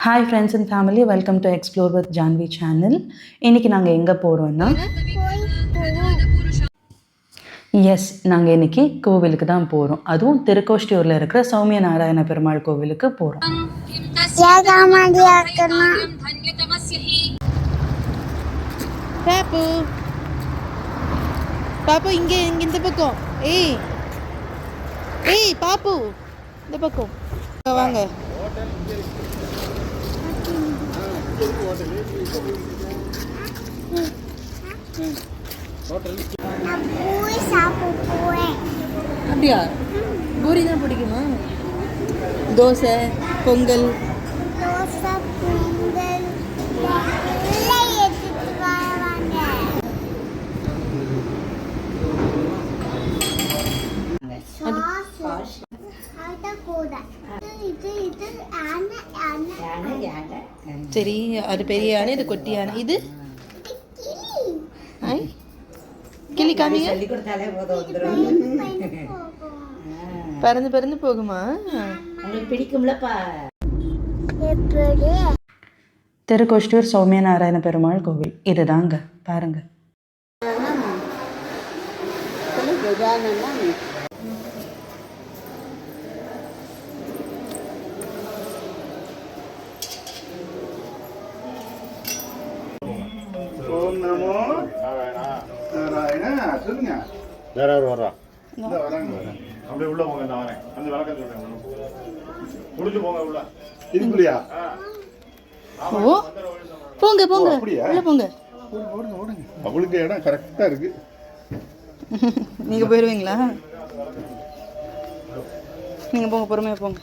Hi friends and family, welcome to explore with Janhvi channel. இன்றைக்கி நாங்கள் எங்கே போகிறோன்னா, எஸ், நாங்கள் இன்றைக்கி கோவிலுக்கு தான் போகிறோம். அதுவும் திருக்கோஷ்டியூரில் இருக்கிற சௌமிய நாராயண பெருமாள் கோவிலுக்கு போகிறோம். பாப்பு பாப்பு இங்கே இந்த பக்கம். ஏய் ஏய் பாப்பு, இந்த பக்கம் வாங்க. அப்படியா? பூரி தான் பிடிக்குமா? தோசை, பொங்கல். சரி, அது பெரிய யானை, இது குட்டி யானை. இது கிளி காமிங்க. பறந்து பறந்து போகுமா? பிடிக்கும்லப்பா. திருக்கோஷ்டியூர் சௌமிய நாராயண பெருமாள் கோவில் இதுதாங்க, பாருங்க. ஓம் நமோ நாராயண. சொல்லுங்க. வேற யார் வர்றா? வராங்க. அப்படியே உள்ள போங்க. நான் வரேன். அந்த விளக்கம் சொல்றேன். முடிச்சு போங்க உள்ள. இதுக்குள்ளயா? ஓ, போங்க போங்க, உள்ள போங்க. ஓடுங்க ஓடுங்க. அவளுக்கு இடம் கரெக்டா இருக்கு. நீங்க போயிருவீங்களா? நீங்க போங்க, பொறுமையா போங்க.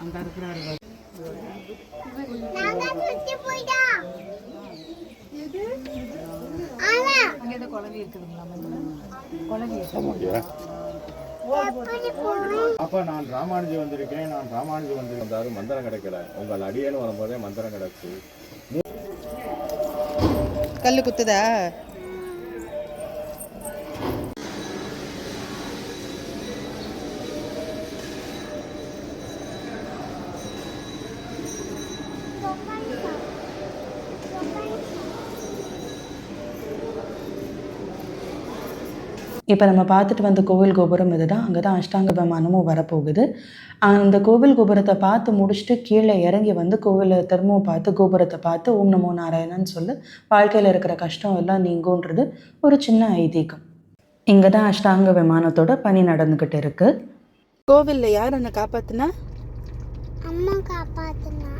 அங்க இருக்கிறாரு. அப்ப நான் ராமானுஜி வந்திருக்கேன். வந்தாரு, மந்திரம் கிடைக்கல. உங்கள் அடியேன்னு வரும்போதே மந்திரம் கிடைச்சு. கல்லு குத்துதா? இப்போ நம்ம பார்த்துட்டு வந்த கோவில் கோபுரம் இதுதான். அங்கே தான் அஷ்டாங்க விமானமும் வரப்போகுது. அந்த கோவில் கோபுரத்தை பார்த்து முடிச்சுட்டு கீழே இறங்கி வந்து கோவிலை திரும்பவும் பார்த்து கோபுரத்தை பார்த்து ஓம் நமோ நாராயணன்னு சொல்லி வாழ்க்கையில் இருக்கிற கஷ்டம் எல்லாம் நீங்குன்றது ஒரு சின்ன ஐதீகம். இங்கே தான் அஷ்டாங்க விமானத்தோட பணி நடந்துக்கிட்டு இருக்கு. கோவிலில் யார் என்னை காப்பாத்துனா? அம்மா காப்பாத்துனா.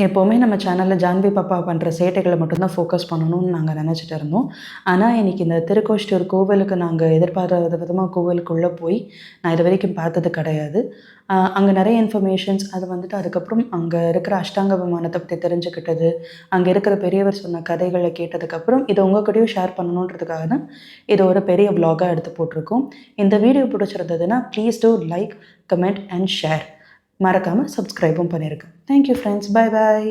எப்போவுமே நம்ம சேனலில் ஜான்வி பாப்பா பண்ணுற சேட்டைகளை மட்டும்தான் ஃபோக்கஸ் பண்ணணும்னு நாங்கள் நினச்சிட்டு இருந்தோம். ஆனால் இன்றைக்கி இந்த திருக்கோஷ்டியூர் கோவிலுக்கு நாங்கள் எதிர்பாராத விதமாக கோவிலுக்குள்ளே போய் நான் இது வரைக்கும் பார்த்தது கிடையாது. அங்கே நிறைய இன்ஃபர்மேஷன்ஸ் அது வந்துட்டு அதுக்கப்புறம் அங்கே இருக்கிற அஷ்டாங்க விமானத்தை பற்றி தெரிஞ்சுக்கிட்டது, அங்கே இருக்கிற பெரியவர் சொன்ன கதைகளை கேட்டதுக்கப்புறம் இதை உங்கள் கூடயும் ஷேர் பண்ணணுன்றதுக்காக தான் இதை ஒரு பெரிய வ்ளாகாக எடுத்து போட்டிருக்கோம். இந்த வீடியோ பிடிச்சிருந்ததுன்னா please do like, comment and share. மறக்காமல் சப்ஸ்கிரைபும் பண்ணியிருக்கேன். Thank you friends. Bye bye.